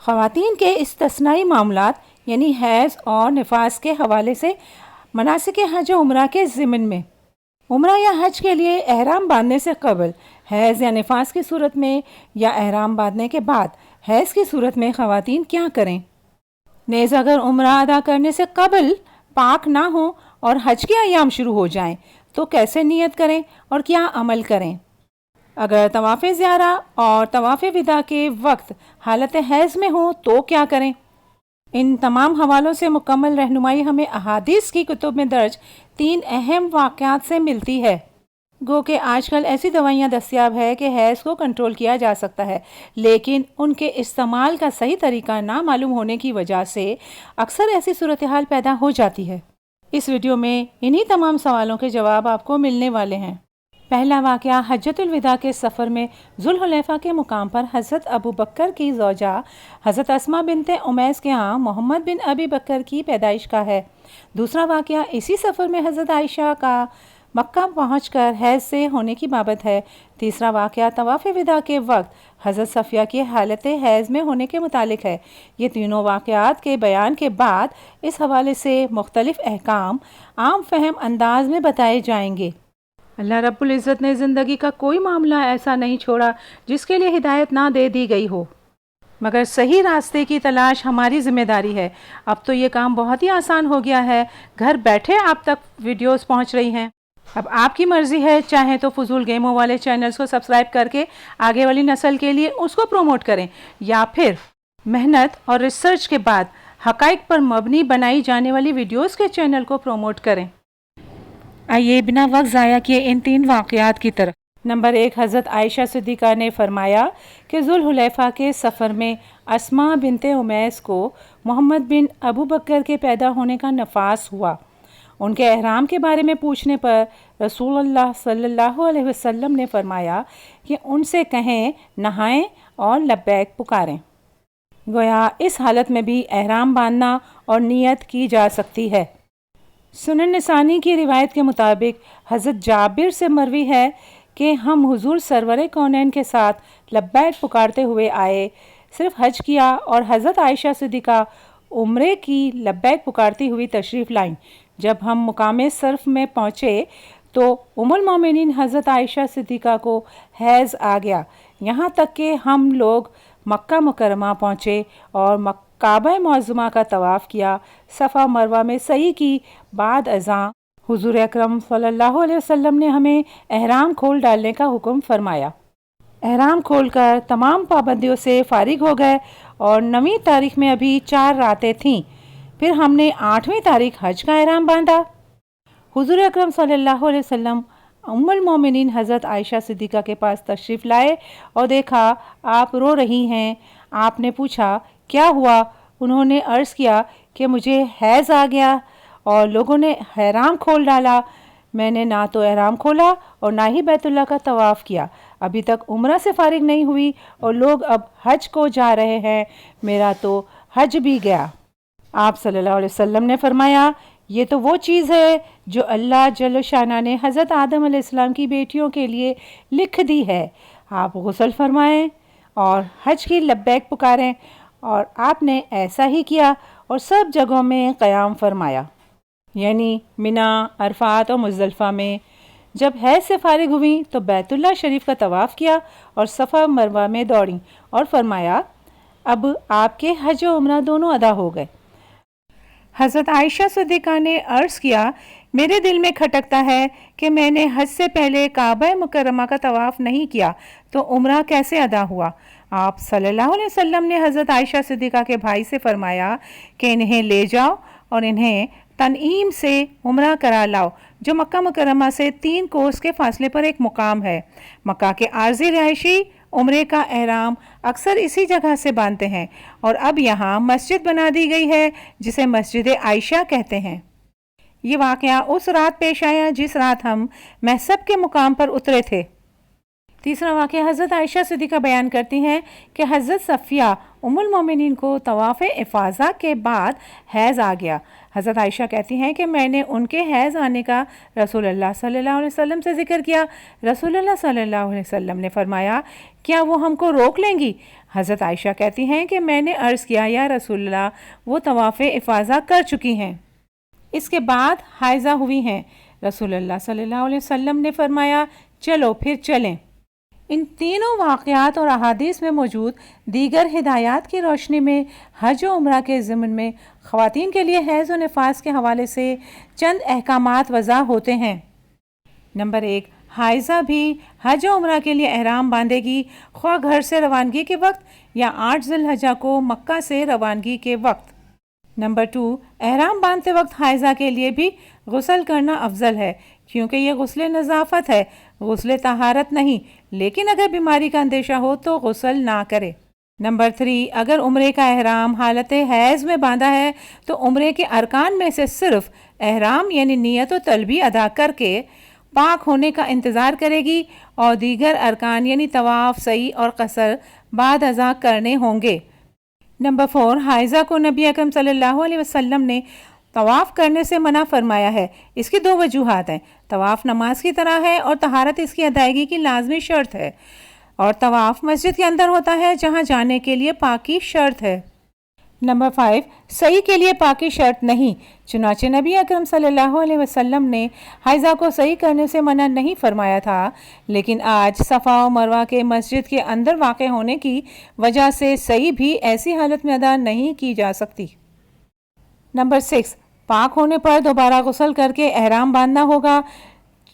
خواتین کے استثنائی معاملات یعنی حیض اور نفاس کے حوالے سے مناسک حج و عمرہ کے ضمن میں عمرہ یا حج کے لیے احرام باندھنے سے قبل حیض یا نفاس کی صورت میں یا احرام باندھنے کے بعد حیض کی صورت میں خواتین کیا کریں؟ نیز اگر عمرہ ادا کرنے سے قبل پاک نہ ہوں اور حج کے ایام شروع ہو جائیں تو کیسے نیت کریں اور کیا عمل کریں؟ اگر طواف زیارہ اور طواف وداع کے وقت حالت حیض میں ہوں تو کیا کریں؟ ان تمام حوالوں سے مکمل رہنمائی ہمیں احادیث کی کتب میں درج 3 اہم واقعات سے ملتی ہے۔ گو کہ آج کل ایسی دوائیاں دستیاب ہے کہ حیض کو کنٹرول کیا جا سکتا ہے، لیکن ان کے استعمال کا صحیح طریقہ نہ معلوم ہونے کی وجہ سے اکثر ایسی صورتحال پیدا ہو جاتی ہے۔ اس ویڈیو میں انہی تمام سوالوں کے جواب آپ کو ملنے والے ہیں۔ پہلا واقعہ حجۃ الوداع کے سفر میں ذوالحلیفہ کے مقام پر حضرت ابو بکر کی زوجہ حضرت اسماء بنت امیس کے ہاں محمد بن ابی بکر کی پیدائش کا ہے۔ دوسرا واقعہ اسی سفر میں حضرت عائشہ کا مکہ پہنچ کر حیض سے ہونے کی بابت ہے۔ تیسرا واقعہ طواف وداع کے وقت حضرت صفیہ کی حالت حیض میں ہونے کے متعلق ہے۔ یہ تینوں واقعات کے بیان کے بعد اس حوالے سے مختلف احکام عام فہم انداز میں بتائے جائیں گے۔ اللہ رب العزت نے زندگی کا کوئی معاملہ ایسا نہیں چھوڑا جس کے لیے ہدایت نہ دے دی گئی ہو، مگر صحیح راستے کی تلاش ہماری ذمہ داری ہے۔ اب تو یہ کام بہت ہی آسان ہو گیا ہے، گھر بیٹھے آپ تک ویڈیوز پہنچ رہی ہیں۔ اب آپ کی مرضی ہے، چاہیں تو فضول گیموں والے چینلز کو سبسکرائب کر کے آگے والی نسل کے لیے اس کو پروموٹ کریں، یا پھر محنت اور ریسرچ کے بعد حقائق پر مبنی بنائی جانے والی ویڈیوز کے چینل کو پروموٹ کریں۔ آئیے بنا وقت ضائع کیے ان 3 واقعات کی طرف۔ نمبر 1، حضرت عائشہ صدیقہ نے فرمایا کہ ذوالحلیفہ کے سفر میں اسماء بنت امیس کو محمد بن ابو بکر کے پیدا ہونے کا نفاس ہوا۔ ان کے احرام کے بارے میں پوچھنے پر رسول اللہ صلی اللہ علیہ وسلم نے فرمایا کہ ان سے کہیں نہائیں اور لبیک پکاریں۔ گویا اس حالت میں بھی احرام باندھنا اور نیت کی جا سکتی ہے۔ سنن نسائی کی روایت کے مطابق حضرت جابر سے مروی ہے کہ ہم حضور سرور کونین کے ساتھ لبیک پکارتے ہوئے آئے، صرف حج کیا، اور حضرت عائشہ صدیقہ عمرے کی لبیک پکارتی ہوئی تشریف لائیں۔ جب ہم مقام صرف میں پہنچے تو ام المومنین حضرت عائشہ صدیقہ کو حیض آ گیا، یہاں تک کہ ہم لوگ مکہ مکرمہ پہنچے اور کعبہ معظمہ کا طواف کیا، صفا مروہ میں سعی کی۔ بعد ازاں حضور اکرم صلی اللہ علیہ وسلم نے ہمیں احرام کھول ڈالنے کا حکم فرمایا۔ احرام کھول کر تمام پابندیوں سے فارغ ہو گئے، اور 9ویں تاریخ میں ابھی 4 راتیں تھیں۔ پھر ہم نے 8ویں تاریخ حج کا احرام باندھا۔ حضور اکرم صلی اللہ علیہ وسلم ام المومنین حضرت عائشہ صدیقہ کے پاس تشریف لائے اور دیکھا آپ رو رہی ہیں۔ آپ نے پوچھا کیا ہوا؟ انہوں نے عرض کیا کہ مجھے حیض آ گیا اور لوگوں نے احرام کھول ڈالا۔ میں نے نہ تو احرام کھولا اور نہ ہی بیت اللہ کا طواف کیا، ابھی تک عمرہ سے فارغ نہیں ہوئی، اور لوگ اب حج کو جا رہے ہیں، میرا تو حج بھی گیا۔ آپ صلی اللہ علیہ وسلم نے فرمایا یہ تو وہ چیز ہے جو اللہ جل شانہ نے حضرت آدم علیہ السلام کی بیٹیوں کے لیے لکھ دی ہے۔ آپ غسل فرمائیں اور حج کی لبیک پکاریں، اور آپ نے ایسا ہی کیا اور سب جگہوں میں قیام فرمایا، یعنی منی، عرفات اور مزدلفہ میں۔ جب حیض سے فارغ ہوئیں تو بیت اللہ شریف کا طواف کیا اور صفا مروہ میں دوڑیں اور فرمایا اب آپ کے حج و عمرہ دونوں ادا ہو گئے۔ حضرت عائشہ صدیقہ نے عرض کیا میرے دل میں کھٹکتا ہے کہ میں نے حج سے پہلے کعبہ مکرمہ کا طواف نہیں کیا تو عمرہ کیسے ادا ہوا؟ آپ صلی اللہ علیہ وسلم نے حضرت عائشہ صدیقہ کے بھائی سے فرمایا کہ انہیں لے جاؤ اور انہیں تنعیم سے عمرہ کرا لاؤ، جو مکہ مکرمہ سے 3 کوس کے فاصلے پر ایک مقام ہے۔ مکہ کے عارضی رہائشی عمرے کا احرام اکثر اسی جگہ سے باندھتے ہیں، اور اب یہاں مسجد بنا دی گئی ہے جسے مسجد عائشہ کہتے ہیں۔ یہ واقعہ اس رات پیش آیا جس رات ہم محصب کے مقام پر اترے تھے۔ تیسرا واقعہ حضرت عائشہ صدیقہ بیان کرتی ہیں کہ حضرت صفیہ ام المومنین کو طواف افاضہ کے بعد حیض آ گیا۔ حضرت عائشہ کہتی ہیں کہ میں نے ان کے حیض آنے کا رسول اللہ صلی اللہ علیہ وسلم سے ذکر کیا۔ رسول اللہ صلی اللہ علیہ وسلم نے فرمایا کیا وہ ہم کو روک لیں گی؟ حضرت عائشہ کہتی ہیں کہ میں نے عرض کیا یا رسول اللہ وہ طواف افاضہ کر چکی ہیں، اس کے بعد حائضہ ہوئی ہیں۔ رسول اللہ صلی اللہ علیہ وسلم نے فرمایا چلو پھر چلیں۔ ان تینوں واقعات اور احادیث میں موجود دیگر ہدایات کی روشنی میں حج و عمرہ کے ضمن میں خواتین کے لیے حیض و نفاس کے حوالے سے چند احکامات وضع ہوتے ہیں۔ نمبر 1، حائضہ بھی حج و عمرہ کے لیے احرام باندھے گی، خواہ گھر سے روانگی کے وقت یا 8 ذی الحجہ کو مکہ سے روانگی کے وقت۔ نمبر 2، احرام باندھتے وقت حائضہ کے لیے بھی غسل کرنا افضل ہے، کیونکہ یہ غسل نظافت ہے، غسل طہارت نہیں، لیکن اگر بیماری کا اندیشہ ہو تو غسل نہ کرے۔ نمبر 3، اگر عمرے کا احرام حالت حیض میں باندھا ہے تو عمرے کے ارکان میں سے صرف احرام یعنی نیت و تلبیہ ادا کر کے پاک ہونے کا انتظار کرے گی اور دیگر ارکان یعنی طواف، سعی اور قصر بعد ازاں کرنے ہوں گے۔ نمبر 4، حائضہ کو نبی اکرم صلی اللہ علیہ وسلم نے طواف کرنے سے منع فرمایا ہے۔ اس کی 2 وجوہات ہیں۔ طواف نماز کی طرح ہے اور طہارت اس کی ادائیگی کی لازمی شرط ہے، اور طواف مسجد کے اندر ہوتا ہے جہاں جانے کے لیے پاکی شرط ہے۔ نمبر 5، سعی کے لیے پاکی شرط نہیں، چنانچہ نبی اکرم صلی اللہ علیہ وسلم نے حائضہ کو سعی کرنے سے منع نہیں فرمایا تھا، لیکن آج صفا و مروہ کے مسجد کے اندر واقع ہونے کی وجہ سے سعی بھی ایسی حالت میں ادا نہیں کی جا سکتی۔ نمبر 6، پاک ہونے پر دوبارہ غسل کر کے احرام باندھنا ہوگا،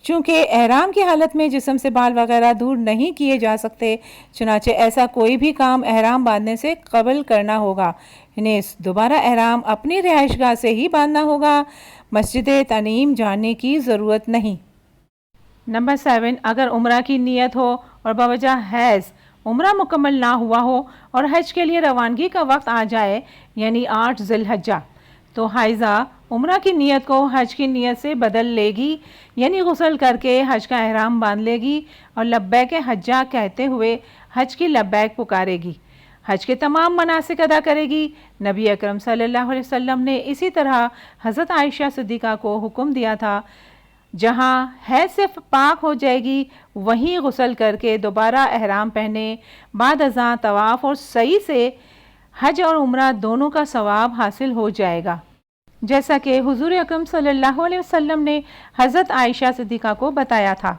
چونکہ احرام کی حالت میں جسم سے بال وغیرہ دور نہیں کیے جا سکتے، چنانچہ ایسا کوئی بھی کام احرام باندھنے سے قبل کرنا ہوگا۔ نیز دوبارہ احرام اپنی رہائش گاہ سے ہی باندھنا ہوگا، مسجد تنعیم جانے کی ضرورت نہیں۔ نمبر 7، اگر عمرہ کی نیت ہو اور بوجہ حیض عمرہ مکمل نہ ہوا ہو اور حج کے لیے روانگی کا وقت آ جائے یعنی 8 ذی الحجہ، تو حائضہ عمرہ کی نیت کو حج کی نیت سے بدل لے گی، یعنی غسل کر کے حج کا احرام باندھ لے گی اور لبیک حجہ کہتے ہوئے حج کی لبیک پکارے گی، حج کے تمام مناسک ادا کرے گی۔ نبی اکرم صلی اللہ علیہ وسلم نے اسی طرح حضرت عائشہ صدیقہ کو حکم دیا تھا، جہاں حیض سے پاک ہو جائے گی وہیں غسل کر کے دوبارہ احرام پہنے، بعد ازاں طواف اور سعی سے حج اور عمرہ دونوں کا ثواب حاصل ہو جائے گا، جیسا کہ حضور اکرم صلی اللہ علیہ وسلم نے حضرت عائشہ صدیقہ کو بتایا تھا۔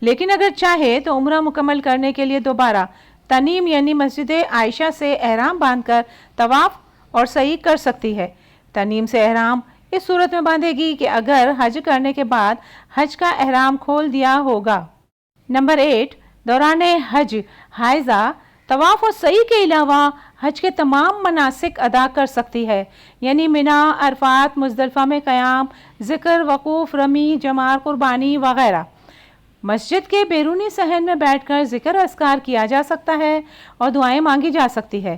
لیکن اگر چاہے تو عمرہ مکمل کرنے کے لیے دوبارہ تنعیم یعنی مسجد عائشہ سے احرام باندھ کر طواف اور سعی کر سکتی ہے۔ تنعیم سے احرام اس صورت میں باندھے گی کہ اگر حج کرنے کے بعد حج کا احرام کھول دیا ہوگا۔ نمبر 8، دوران حج حائضہ طواف اور سعی کے علاوہ حج کے تمام مناسک ادا کر سکتی ہے، یعنی منا، عرفات، مزدلفہ میں قیام، ذکر، وقوف، رمی، جمار، قربانی وغیرہ۔ مسجد کے بیرونی صحن میں بیٹھ کر ذکر اذکار کیا جا سکتا ہے اور دعائیں مانگی جا سکتی ہے۔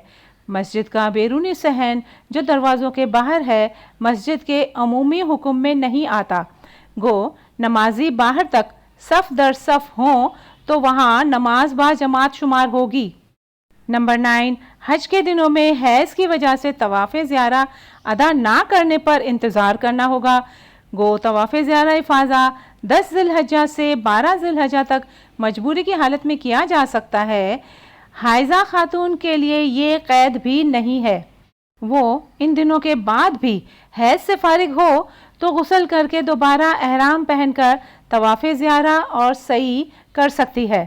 مسجد کا بیرونی صحن جو دروازوں کے باہر ہے مسجد کے عمومی حکم میں نہیں آتا، گو نمازی باہر تک صف در صف ہوں تو وہاں نماز با جماعت شمار ہوگی۔ نمبر 9، حج کے دنوں میں حیض کی وجہ سے طواف زیارہ ادا نہ کرنے پر انتظار کرنا ہوگا، گو طواف زیارہ افاضہ 10 ذی الحجہ سے 12 ذی الحجہ تک مجبوری کی حالت میں کیا جا سکتا ہے۔ حائضہ خاتون کے لیے یہ قید بھی نہیں ہے، وہ ان دنوں کے بعد بھی حیض سے فارغ ہو تو غسل کر کے دوبارہ احرام پہن کر طواف زیارہ اور سعی کر سکتی ہے۔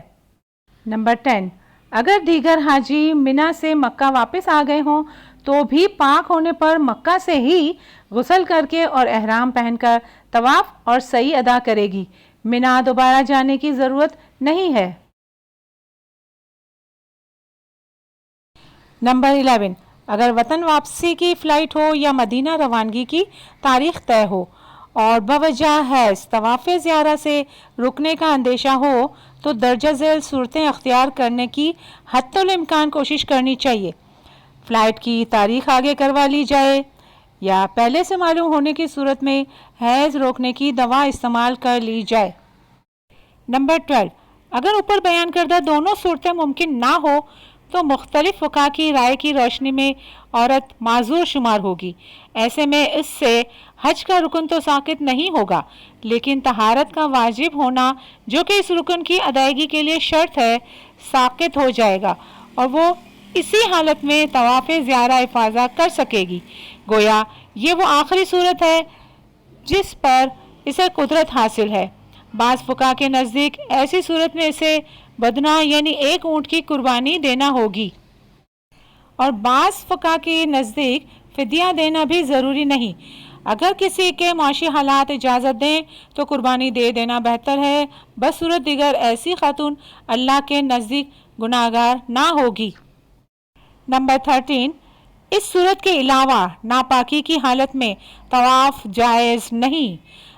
نمبر 10، اگر دیگر حاجی منا سے مکہ واپس آ گئے ہوں تو بھی پاک ہونے پر مکہ سے ہی غسل کر کے اور احرام پہن کر طواف اور سعی ادا کرے گی، منا دوبارہ جانے کی ضرورت نہیں ہے۔ نمبر 11، اگر وطن واپسی کی فلائٹ ہو یا مدینہ روانگی کی تاریخ طے ہو اور بوجہ حیض طواف زیارہ سے رکنے کا اندیشہ ہو تو درجہ ذیل صورتیں اختیار کرنے کی حتی الامکان کوشش کرنی چاہیے۔ فلائٹ کی تاریخ آگے کروا لی جائے یا پہلے سے معلوم ہونے کی صورت میں حیض روکنے کی دوا استعمال کر لی جائے۔ نمبر 12، اگر اوپر بیان کردہ دونوں صورتیں ممکن نہ ہو تو مختلف فقہا کی رائے کی روشنی میں عورت معذور شمار ہوگی۔ ایسے میں اس سے حج کا رکن تو ساقط نہیں ہوگا، لیکن طہارت کا واجب ہونا جو کہ اس رکن کی ادائیگی کے لیے شرط ہے ساقط ہو جائے گا، اور وہ اسی حالت میں طواف زیارہ افاضہ کر سکے گی۔ گویا یہ وہ آخری صورت ہے جس پر اسے قدرت حاصل ہے۔ بعض فقہا کے نزدیک ایسی صورت میں اسے بدنہ یعنی ایک اونٹ کی قربانی دینا ہوگی، اور بعض فقہا کے نزدیک فدیہ دینا بھی ضروری نہیں۔ اگر کسی کے معاشی حالات اجازت دیں تو قربانی دے دینا بہتر ہے، بصورت دیگر ایسی خاتون اللہ کے نزدیک گناہگار نہ ہوگی۔ نمبر 13، اس صورت کے علاوہ ناپاکی کی حالت میں طواف جائز نہیں۔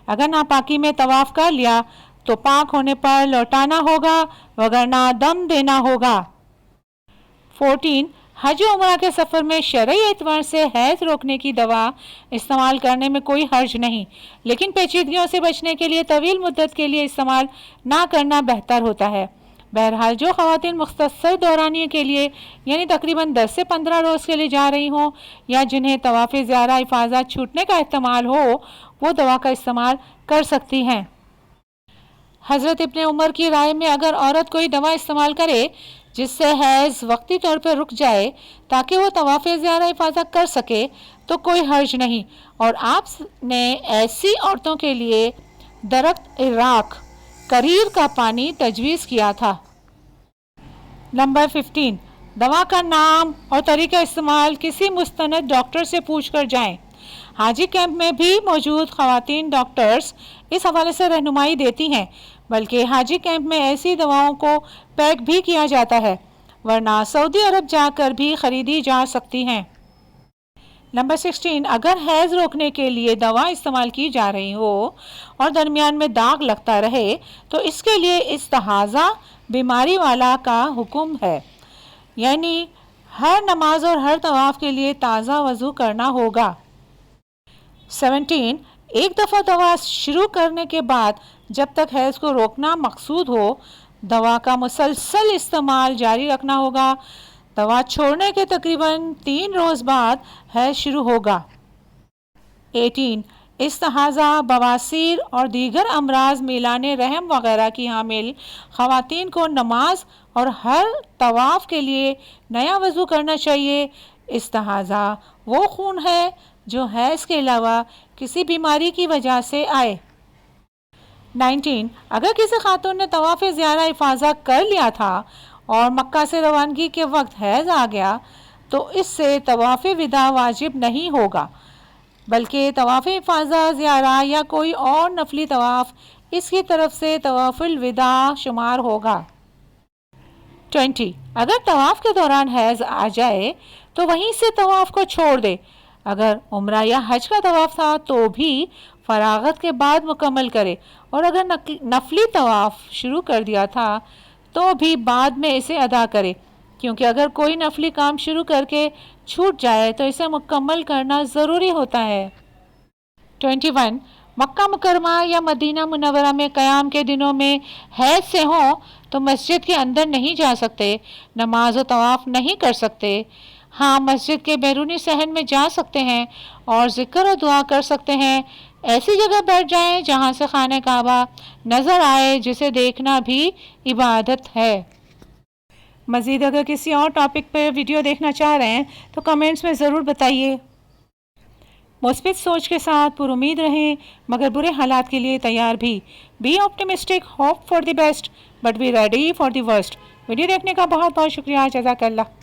اگر ناپاکی میں طواف کر لیا تو پاک ہونے پر لوٹانا ہوگا، وگرنہ دم دینا ہوگا۔ 14، حج و عمرہ کے سفر میں شرعی اعتبار سے حیض روکنے کی دوا استعمال کرنے میں کوئی حرج نہیں، لیکن پیچیدگیوں سے بچنے کے لیے طویل مدت کے لیے استعمال نہ کرنا بہتر ہوتا ہے۔ بہرحال جو خواتین مختصر دورانیے کے لیے یعنی تقریباً 10 سے 15 روز کے لیے جا رہی ہوں، یا جنہیں طواف زیارہ افاضہ چھوٹنے کا احتمال ہو، وہ دوا کا استعمال کر سکتی ہیں۔ حضرت ابن عمر کی رائے میں اگر عورت کوئی دوا استعمال کرے جس سے حیض وقتی طور پر رک جائے تاکہ وہ طواف زیارہ افاضہ کر سکے تو کوئی حرج نہیں، اور آپ نے ایسی عورتوں کے لیے درخت عراق کریر کا پانی تجویز کیا تھا۔ نمبر 15، دوا کا نام اور طریقہ استعمال کسی مستند ڈاکٹر سے پوچھ کر جائیں۔ حاجی کیمپ میں بھی موجود خواتین ڈاکٹرز اس حوالے سے رہنمائی دیتی ہیں، بلکہ حاجی کیمپ میں ایسی دواؤں کو پیک بھی کیا جاتا ہے، ورنہ سعودی عرب جا کر بھی خریدی جا سکتی ہیں۔ نمبر 16، اگر حیض روکنے کے لیے دوا استعمال کی جا رہی ہو اور درمیان میں داغ لگتا رہے تو اس کے لیے استحاضہ بیماری والا کا حکم ہے، یعنی ہر نماز اور ہر طواف کے لیے تازہ وضو کرنا ہوگا۔ 17، ایک دفعہ دوا شروع کرنے کے بعد جب تک حیض کو روکنا مقصود ہو دوا کا مسلسل استعمال جاری رکھنا ہوگا۔ دوا چھوڑنے کے تقریباً 3 روز بعد حیض شروع ہوگا۔ 18، استحاضہ، بواسیر اور دیگر امراض میلان رحم وغیرہ کی حامل خواتین کو نماز اور ہر طواف کے لیے نیا وضو کرنا چاہیے۔ استحاضہ وہ خون ہے جو حیض کے علاوہ کسی بیماری کی وجہ سے آئے۔ 19، اگر کسی خاتون نے طواف زیارہ افاضہ کر لیا تھا اور مکہ سے روانگی کے وقت حیض آ گیا تو اس سے طواف وداع واجب نہیں ہوگا، بلکہ طواف افاضہ، زیارہ یا کوئی اور نفلی طواف اس کی طرف سے طواف الوداع شمار ہوگا۔ 20، اگر طواف کے دوران حیض آ جائے تو وہیں سے طواف کو چھوڑ دے۔ اگر عمرہ یا حج کا طواف تھا تو بھی فراغت کے بعد مکمل کرے، اور اگر نفلی طواف شروع کر دیا تھا تو بھی بعد میں اسے ادا کرے، کیونکہ اگر کوئی نفلی کام شروع کر کے چھوٹ جائے تو اسے مکمل کرنا ضروری ہوتا ہے۔ 21، مکہ مکرمہ یا مدینہ منورہ میں قیام کے دنوں میں حیض سے ہوں تو مسجد کے اندر نہیں جا سکتے، نماز و طواف نہیں کر سکتے۔ ہاں، مسجد کے بیرونی صحن میں جا سکتے ہیں اور ذکر و دعا کر سکتے ہیں۔ ایسی جگہ بیٹھ جائیں جہاں سے خانہ کعبہ نظر آئے، جسے دیکھنا بھی عبادت ہے۔ مزید اگر کسی اور ٹاپک پر ویڈیو دیکھنا چاہ رہے ہیں تو کمنٹس میں ضرور بتائیے۔ مثبت سوچ کے ساتھ پر امید رہیں، مگر برے حالات کے لیے تیار بھی۔ Be optimistic, hope for the best but be ready for the worst. Video دیکھنے کا بہت بہت شکریہ۔ جزاک اللہ۔